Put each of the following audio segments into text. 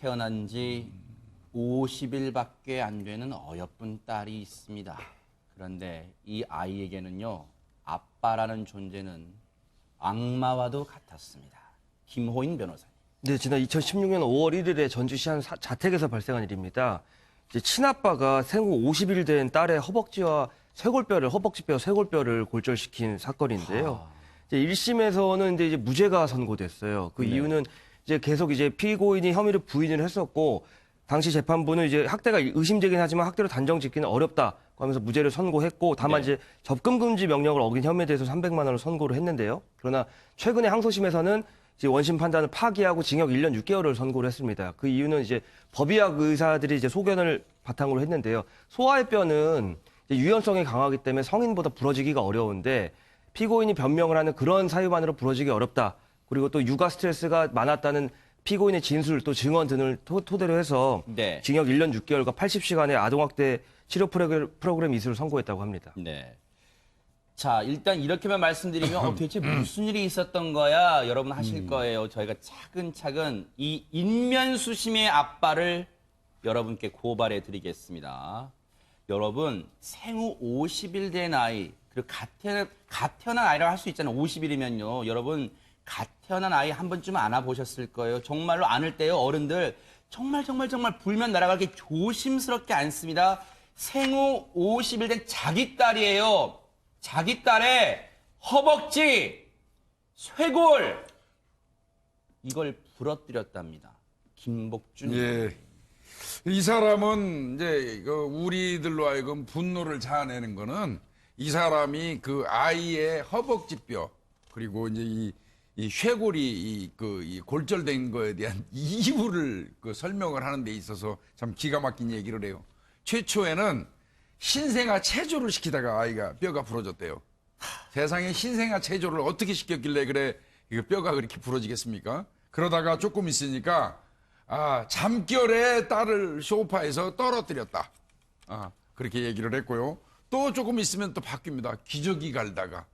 태어난 지 50일밖에 안 되는 어여쁜 딸이 있습니다. 그런데 이 아이에게는요, 아빠라는 존재는 악마와도 같았습니다. 김호인 변호사님. 네, 지난 2016년 5월 1일에 전주시 한 자택에서 발생한 일입니다. 이제 친아빠가 생후 50일 된 딸의 허벅지뼈 쇄골뼈를 골절시킨 사건인데요. 이제 1심에서는 이제 무죄가 선고됐어요. 그 이유는 이제 계속 이제 피고인이 혐의를 부인을 했었고, 당시 재판부는 이제 학대가 의심되긴 하지만 학대로 단정 짓기는 어렵다 하면서 무죄를 선고했고, 다만 이제 접근 금지 명령을 어긴 혐의에 대해서 300만 원을 선고를 했는데요. 그러나 최근에 항소심에서는 이제 원심 판단을 파기하고 징역 1년 6개월을 선고를 했습니다. 그 이유는 이제 법의학 의사들이 이제 소견을 바탕으로 했는데요. 소아의 뼈는 유연성이 강하기 때문에 성인보다 부러지기가 어려운데, 피고인이 변명을 하는 그런 사유만으로 부러지기 어렵다. 그리고 또 육아 스트레스가 많았다는 피고인의 진술 또 증언 등을 토대로 해서 징역 1년 6개월과 80시간의 아동학대 치료 프로그램 이수를 선고했다고 합니다. 네. 자, 일단 이렇게만 말씀드리면 도대체 무슨 일이 있었던 거야? 여러분 하실 거예요. 저희가 차근차근 이 인면수심의 아빠를 여러분께 고발해 드리겠습니다. 여러분, 생후 50일 된 아이, 그리고 갓 태어난 아이라고 할 수 있잖아요. 50일이면요. 여러분, 갓 태어난 아이 한 번쯤은 안아보셨을 거예요. 정말로 안을 때요, 어른들 정말 불면 날아가게 조심스럽게 안습니다. 생후 50일 된 자기 딸이에요. 자기 딸의 허벅지, 쇄골, 이걸 부러뜨렸답니다. 김복준. 예. 이 사람은 이제 우리들로 하여금 분노를 자아내는 거는 이 사람이 그 아이의 허벅지뼈 그리고 이제 이 쇄골이 이 골절된 거에 대한 이유를 설명을 하는 데 있어서 참 기가 막힌 얘기를 해요. 최초에는 신생아 체조를 시키다가 아이가 뼈가 부러졌대요. 세상에 신생아 체조를 어떻게 시켰길래 그래 이거 뼈가 그렇게 부러지겠습니까? 그러다가 조금 있으니까 잠결에 딸을 소파에서 떨어뜨렸다. 그렇게 얘기를 했고요. 또 조금 있으면 또 바뀝니다. 기저귀 갈다가.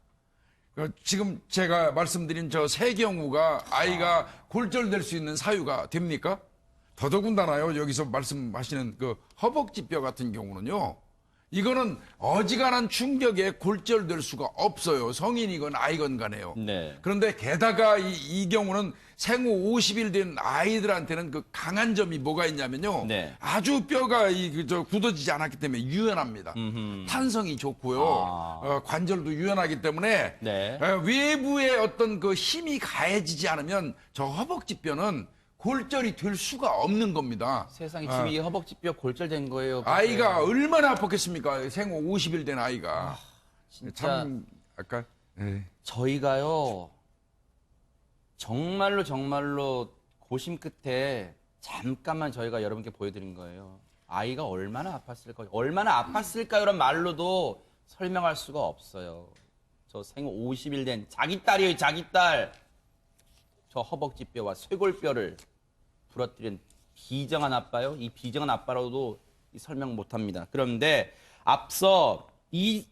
지금 제가 말씀드린 저 세 경우가 아이가 골절될 수 있는 사유가 됩니까? 더더군다나요. 여기서 말씀하시는 그 허벅지뼈 같은 경우는요. 이거는 어지간한 충격에 골절될 수가 없어요. 성인이건 아이건 간에요. 네. 그런데 게다가 이 경우는 생후 50일 된 아이들한테는 그 강한 점이 뭐가 있냐면요. 아주 뼈가 굳어지지 않았기 때문에 유연합니다. 탄성이 좋고요. 관절도 유연하기 때문에 외부의 어떤 그 힘이 가해지지 않으면 저 허벅지뼈는 골절이 될 수가 없는 겁니다. 세상에 지금 이 허벅지뼈 골절된 거예요. 아이가 얼마나 아팠겠습니까? 생후 50일 된 아이가. 진짜 참 아까 저희가요. 정말로 고심 끝에 잠깐만 저희가 여러분께 보여드린 거예요. 아이가 얼마나 아팠을까요? 얼마나 아팠을까요라는 말로도 설명할 수가 없어요. 저 생후 50일 된 자기 딸이에요. 자기 딸. 저 허벅지뼈와 쇄골뼈를 부러뜨린 비정한 아빠요. 이 비정한 아빠로도 설명 못합니다. 그런데 앞서 이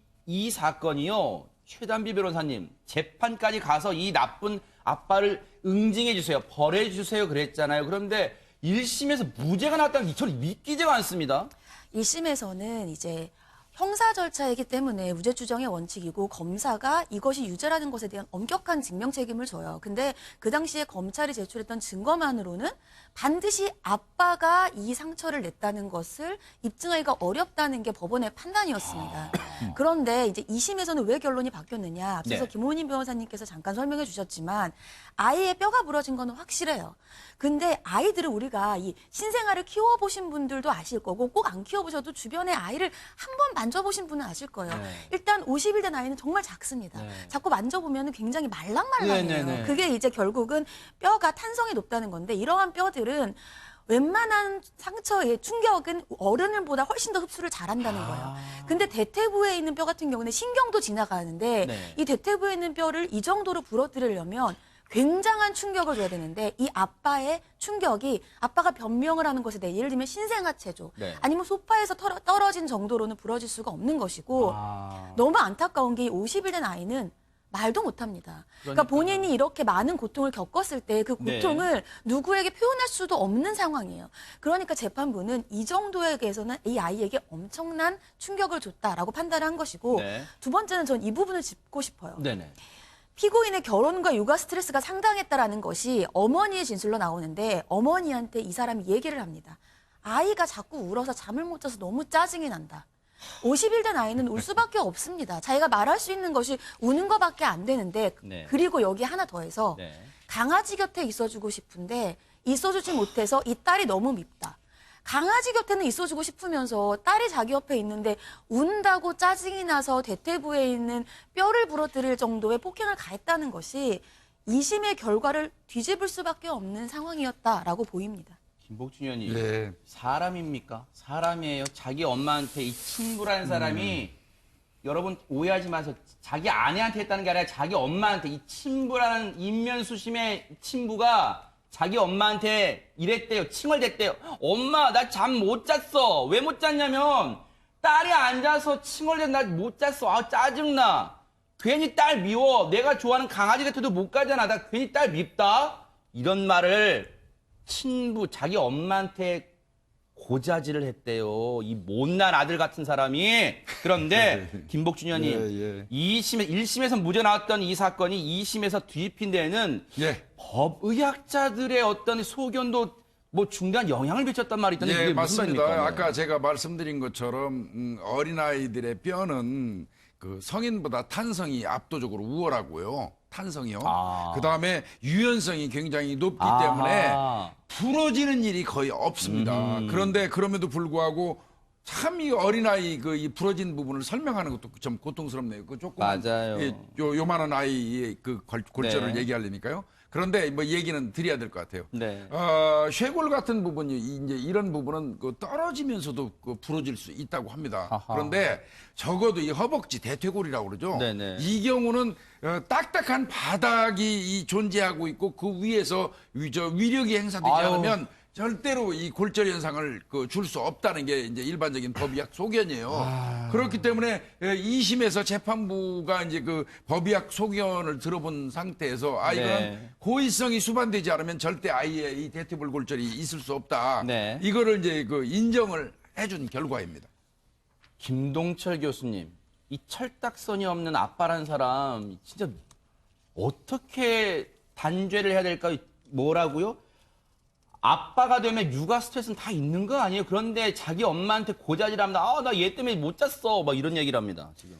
사건이요. 최단비 변호사님 재판까지 가서 이 나쁜 아빠를 응징해 주세요. 벌해 주세요 그랬잖아요. 그런데 1심에서 무죄가 나왔다는 게 저는 믿기지가 않습니다. 1심에서는 이제 형사 절차이기 때문에 무죄 추정의 원칙이고 검사가 이것이 유죄라는 것에 대한 엄격한 증명 책임을 져요. 근데 그 당시에 검찰이 제출했던 증거만으로는 반드시 아빠가 이 상처를 냈다는 것을 입증하기가 어렵다는 게 법원의 판단이었습니다. 그런데 이제 2심에서는 왜 결론이 바뀌었느냐. 앞서서 김호인 변호사님께서 잠깐 설명해 주셨지만 아이의 뼈가 부러진 건 확실해요. 근데 아이들을 우리가 이 신생아를 키워보신 분들도 아실 거고 꼭 안 키워보셔도 주변에 아이를 한 번 만져보신 분은 아실 거예요. 일단 50일 된 아이는 정말 작습니다. 자꾸 만져보면 굉장히 말랑말랑해요. 그게 이제 결국은 뼈가 탄성이 높다는 건데 이러한 뼈들은 웬만한 상처의 충격은 어른들보다 훨씬 더 흡수를 잘한다는 거예요. 근데 대퇴부에 있는 뼈 같은 경우는 신경도 지나가는데 이 대퇴부에 있는 뼈를 이 정도로 부러뜨리려면 굉장한 충격을 줘야 되는데 이 아빠의 충격이 아빠가 변명을 하는 것에 대해 예를 들면 신생아 체조 아니면 소파에서 떨어진 정도로는 부러질 수가 없는 것이고 너무 안타까운 게 50일 된 아이는 말도 못합니다. 그러니까 본인이 이렇게 많은 고통을 겪었을 때 그 네. 고통을 누구에게 표현할 수도 없는 상황이에요. 그러니까 재판부는 이 정도에게서는 이 아이에게 엄청난 충격을 줬다라고 판단한 것이고 네. 두 번째는 전 이 부분을 짚고 싶어요. 네네. 피고인의 결혼과 육아 스트레스가 상당했다라는 것이 어머니의 진술로 나오는데 어머니한테 이 사람이 얘기를 합니다. 아이가 자꾸 울어서 잠을 못 자서 너무 짜증이 난다. 50일 된 아이는 울 수밖에 없습니다. 자기가 말할 수 있는 것이 우는 것밖에 안 되는데 네. 그리고 여기 하나 더해서 네. 강아지 곁에 있어주고 싶은데 있어주지 못해서 이 딸이 너무 밉다. 강아지 곁에는 있어주고 싶으면서 딸이 자기 옆에 있는데 운다고 짜증이 나서 대퇴부에 있는 뼈를 부러뜨릴 정도의 폭행을 가했다는 것이 2심의 결과를 뒤집을 수밖에 없는 상황이었다라고 보입니다. 김복준 의원님, 예. 사람입니까? 사람이에요. 자기 엄마한테 이 친부라는 사람이 여러분 오해하지 마세요. 자기 아내한테 했다는 게 아니라 자기 엄마한테 이 친부라는 인면수심의 친부가 자기 엄마한테 이랬대요. 칭얼댔대요. 엄마 나 잠 못 잤어. 왜 못 잤냐면 딸이 앉아서 칭얼대서 나 못 잤어. 아 짜증나. 괜히 딸 미워. 내가 좋아하는 강아지 같아도 못 가잖아. 나 괜히 딸 밉다. 이런 말을 친부 자기 엄마한테 고자질을 했대요. 이 못난 아들 같은 사람이. 그런데 김복준 의원님, 1심에서 무죄 나왔던 이 사건이 2심에서 뒤집힌 데에는 예. 법의학자들의 어떤 소견도 뭐 중대한 영향을 미쳤단 말이 있던데 예, 이게 무슨 맞습니다. 말입니까? 아까 제가 말씀드린 것처럼 어린아이들의 뼈는 그 성인보다 탄성이 압도적으로 우월하고요. 탄성이요. 아. 그다음에 유연성이 굉장히 높기 아하. 때문에 부러지는 일이 거의 없습니다. 음. 그런데 그럼에도 불구하고 참 이 어린아이 그 이 부러진 부분을 설명하는 것도 좀 고통스럽네요. 그 조금 맞아요. 요만한 아이의 그 골절을 네. 얘기하려니까요. 그런데 뭐 얘기는 드려야 될 것 같아요. 네. 쇄골 같은 부분이 이제 이런 부분은 그 떨어지면서도 그 부러질 수 있다고 합니다. 아하. 그런데 적어도 이 허벅지 대퇴골이라고 그러죠. 네네. 이 경우는 딱딱한 바닥이 존재하고 있고 그 위에서 위력이 행사되지 아유. 않으면 절대로 이 골절 현상을 줄 수 없다는 게 이제 일반적인 법의학 소견이에요. 그렇기 때문에 2심에서 재판부가 이제 그 법의학 소견을 들어본 상태에서 이거는 네. 고의성이 수반되지 않으면 절대 아이의 이 대퇴골 골절이 있을 수 없다. 네. 이거를 이제 그 인정을 해준 결과입니다. 김동철 교수님, 이 철딱선이 없는 아빠라는 사람 진짜 어떻게 단죄를 해야 될까? 뭐라고요? 아빠가 되면 육아 스트레스는 다 있는 거 아니에요? 그런데 자기 엄마한테 고자질합니다. 나 얘 때문에 못 잤어. 막 이런 얘기를 합니다. 지금.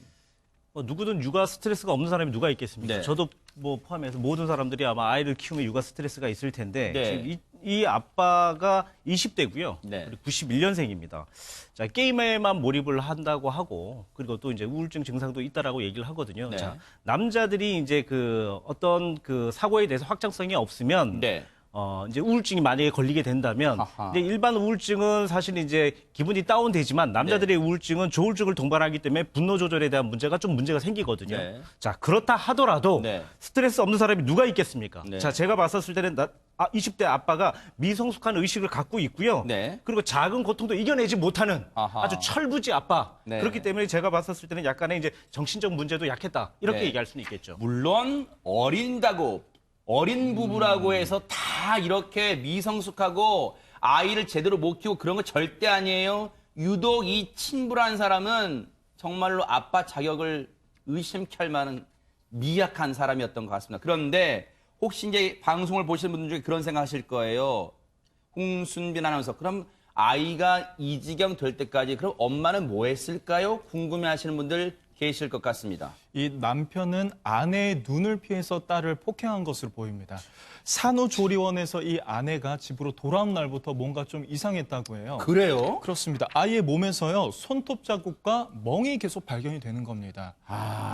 누구든 육아 스트레스가 없는 사람이 누가 있겠습니까? 네. 저도 뭐 포함해서 모든 사람들이 아마 아이를 키우면 육아 스트레스가 있을 텐데 네. 지금 이 아빠가 20대고요. 네. 91년생입니다. 자, 게임에만 몰입을 한다고 하고 그리고 또 이제 우울증 증상도 있다라고 얘기를 하거든요. 네. 자, 남자들이 이제 그 어떤 그 사고에 대해서 확장성이 없으면 네. 이제 우울증이 만약에 걸리게 된다면, 하하. 이제 일반 우울증은 사실 이제 기분이 다운되지만 남자들의 네. 우울증은 조울증을 동반하기 때문에 분노 조절에 대한 문제가 생기거든요. 네. 자, 그렇다 하더라도 네. 스트레스 없는 사람이 누가 있겠습니까? 네. 자, 제가 봤었을 때는 20대 아빠가 미성숙한 의식을 갖고 있고요. 네. 그리고 작은 고통도 이겨내지 못하는 아하. 아주 철부지 아빠. 네. 그렇기 때문에 제가 봤었을 때는 약간의 이제 정신적 문제도 약했다. 이렇게 네. 얘기할 수는 있겠죠. 물론 어린 부부라고 해서 다 이렇게 미성숙하고 아이를 제대로 못 키우고 그런 거 절대 아니에요. 유독 이 친부라는 사람은 정말로 아빠 자격을 의심케 할 만한 미약한 사람이었던 것 같습니다. 그런데 혹시 이제 방송을 보시는 분들 중에 그런 생각하실 거예요. 홍순빈 아나운서, 그럼 아이가 이 지경 될 때까지 그럼 엄마는 뭐 했을까요? 궁금해하시는 분들 계실 것 같습니다. 이 남편은 아내의 눈을 피해서 딸을 폭행한 것으로 보입니다. 산후조리원에서 이 아내가 집으로 돌아온 날부터 뭔가 좀 이상했다고 해요. 그래요? 그렇습니다. 아이의 몸에서요, 손톱 자국과 멍이 계속 발견이 되는 겁니다.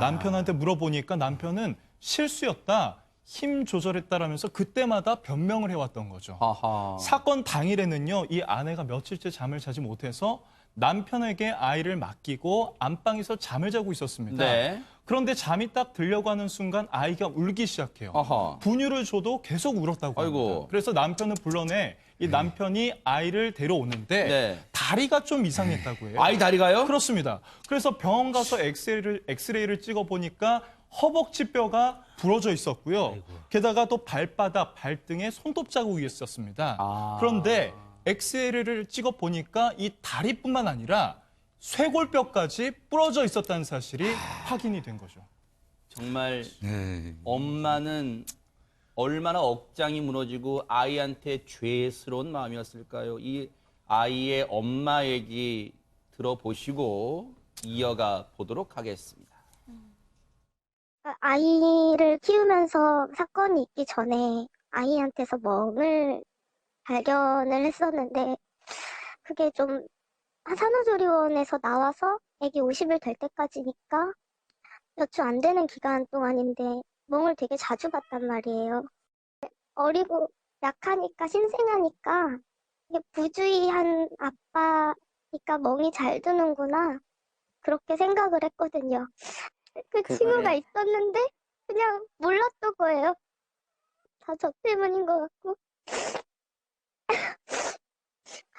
남편한테 물어보니까 남편은 실수였다, 힘 조절했다라면서 그때마다 변명을 해왔던 거죠. 아하. 사건 당일에는요, 이 아내가 며칠째 잠을 자지 못해서 남편에게 아이를 맡기고 안방에서 잠을 자고 있었습니다. 네. 그런데 잠이 딱 들려고 하는 순간 아이가 울기 시작해요. 아하. 분유를 줘도 계속 울었다고 아이고. 합니다. 그래서 남편을 불러내 이 남편이 아이를 데려오는데 네. 다리가 좀 이상했다고 해요. 아이 다리가요? 그렇습니다. 그래서 병원 가서 엑스레이를 찍어보니까 허벅지뼈가 부러져 있었고요. 게다가 또 발바닥, 발등에 손톱 자국이 있었습니다. 그런데 엑스레이를 찍어 보니까 이 다리뿐만 아니라 쇄골뼈까지 부러져 있었다는 사실이 확인이 된 거죠. 정말 네. 엄마는 얼마나 억장이 무너지고 아이한테 죄스러운 마음이었을까요? 이 아이의 엄마 얘기 들어보시고 이어가 보도록 하겠습니다. 아이를 키우면서 사건이 있기 전에 아이한테서 멍을 발견을 했었는데 그게 좀 산후조리원에서 나와서 아기 50일 될 때까지니까 몇 주 안 되는 기간 동안인데 멍을 되게 자주 봤단 말이에요. 어리고 약하니까 신생아니까 이게 부주의한 아빠니까 멍이 잘 드는구나 그렇게 생각을 했거든요. 그 친구가 있었는데 그냥 몰랐던 거예요. 다 저 때문인 것 같고.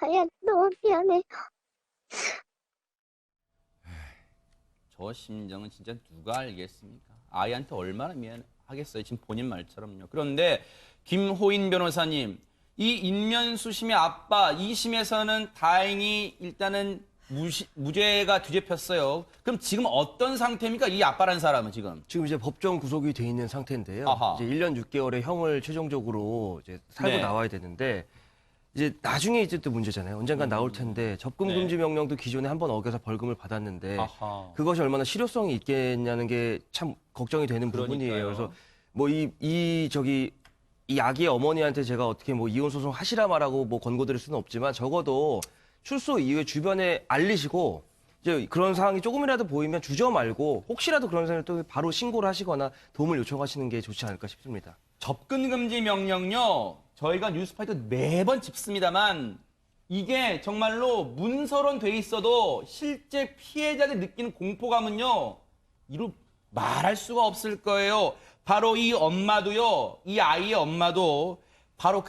아이한테 너무 미안해요. 저 심정은 진짜 누가 알겠습니까? 아이한테 얼마나 미안하겠어요. 지금 본인 말처럼요. 그런데 김호인 변호사님, 이 인면수심의 아빠 2심에서는 다행히 일단은 무죄가 뒤집혔어요. 그럼 지금 어떤 상태입니까? 이 아빠라는 사람은 지금. 지금 이제 법정 구속이 돼 있는 상태인데요. 아하. 이제 1년 6개월의 형을 최종적으로 이제 살고 네. 나와야 되는데 이제 나중에 이제 또 문제잖아요. 언젠간 나올 텐데 접근 금지 명령도 기존에 한 번 어겨서 벌금을 받았는데 아하. 그것이 얼마나 실효성이 있겠냐는 게 참 걱정이 되는 부분이에요. 그러니까요. 그래서 뭐 이 아기의 어머니한테 제가 어떻게 뭐 이혼 소송 하시라 말하고 뭐 권고드릴 수는 없지만 적어도 출소 이후에 주변에 알리시고 이제 그런 상황이 조금이라도 보이면 주저 말고 혹시라도 그런 상황을 또 바로 신고를 하시거나 도움을 요청하시는 게 좋지 않을까 싶습니다. 접근 금지 명령요. 저희가 뉴스파이터 매번 짚습니다만 이게 정말로 문서론 돼 있어도 실제 피해자들이 느끼는 공포감은요. 이루 말할 수가 없을 거예요. 바로 이 엄마도요. 이 아이의 엄마도 바로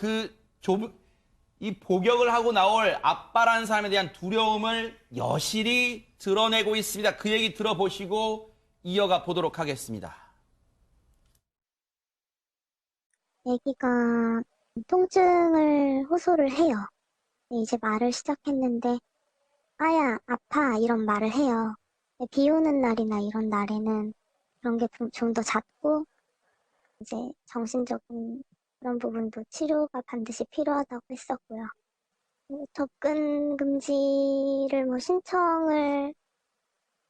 이 복역을 하고 나올 아빠라는 사람에 대한 두려움을 여실히 드러내고 있습니다. 그 얘기 들어보시고 이어가 보도록 하겠습니다. 아기가 통증을 호소를 해요. 이제 말을 시작했는데 아야 아파 이런 말을 해요. 비 오는 날이나 이런 날에는 그런 게 좀 더 잦고 이제 정신적인 그런 부분도 치료가 반드시 필요하다고 했었고요. 접근 금지를 뭐 신청을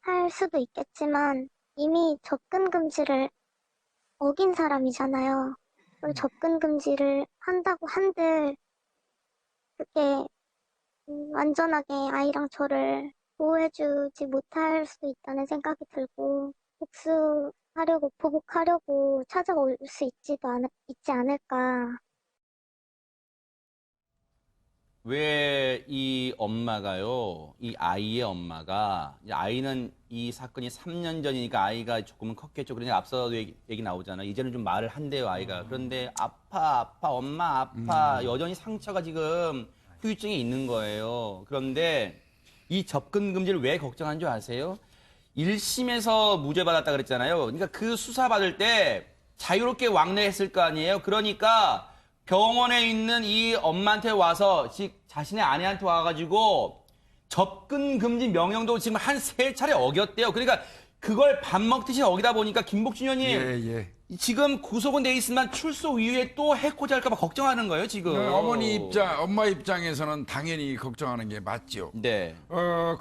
할 수도 있겠지만 이미 접근 금지를 어긴 사람이잖아요. 그리고 접근 금지를 한다고 한들 그게 완전하게 아이랑 저를 보호해주지 못할 수도 있다는 생각이 들고 복수하려고 보복하려고 찾아올 수 있지 않을까. 왜 이 엄마가요, 이 아이의 엄마가, 이제 아이는 이 사건이 3년 전이니까 아이가 조금은 컸겠죠. 그러니까 앞서도 얘기 나오잖아요. 이제는 좀 말을 한대요, 아이가. 그런데 아파, 엄마 아파. 여전히 상처가 지금 후유증이 있는 거예요. 그런데 이 접근 금지를 왜 걱정한 줄 아세요? 1심에서 무죄 받았다 그랬잖아요. 그러니까 그 수사 받을 때 자유롭게 왕래했을 거 아니에요. 그러니까 병원에 있는 이 엄마한테 와서 자신의 아내한테 와가지고 접근 금지 명령도 지금 한 3차례 어겼대요. 그러니까 그걸 밥 먹듯이 어기다 보니까 김복준 의원님 예. 지금 구속은 돼 있으면 출소 이후에 또 해코지 할까 봐 걱정하는 거예요, 지금. 엄마 입장에서는 당연히 걱정하는 게 맞죠. 네.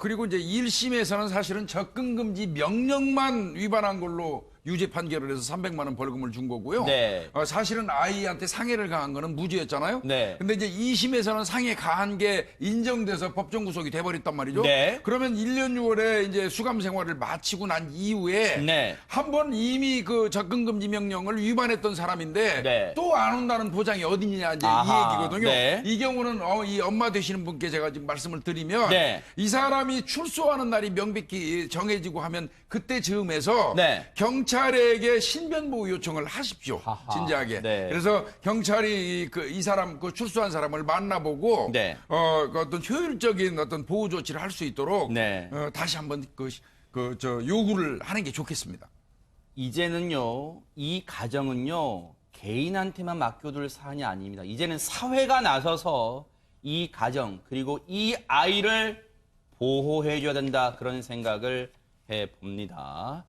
그리고 이제 1심에서는 사실은 접근금지 명령만 위반한 걸로 유죄 판결을 해서 300만 원 벌금을 준 거고요. 네. 사실은 아이한테 상해를 가한 거는 무죄였잖아요. 네. 근데 이제 2심에서는 상해 가한 게 인정돼서 법정 구속이 돼버렸단 말이죠. 네. 그러면 1년 6월에 이제 수감 생활을 마치고 난 이후에 네. 한 번 이미 그 접근금지 명령을 위반했던 사람인데 네. 또 안 온다는 보장이 어디냐 이제 아하, 이 얘기거든요. 네. 이 경우는 이 엄마 되시는 분께 제가 지금 말씀을 드리면 네. 이 사람이 출소하는 날이 명백히 정해지고 하면 그때 즈음에서 네. 경찰에게 신변보호 요청을 하십시오. 아하, 진지하게. 네. 그래서 경찰이 이 사람 그 출소한 사람을 만나보고 네. 그 어떤 효율적인 어떤 보호 조치를 할 수 있도록 네. 다시 한번 요구를 하는 게 좋겠습니다. 이제는요, 이 가정은요, 개인한테만 맡겨둘 사안이 아닙니다. 이제는 사회가 나서서 이 가정, 그리고 이 아이를 보호해줘야 된다. 그런 생각을 해봅니다.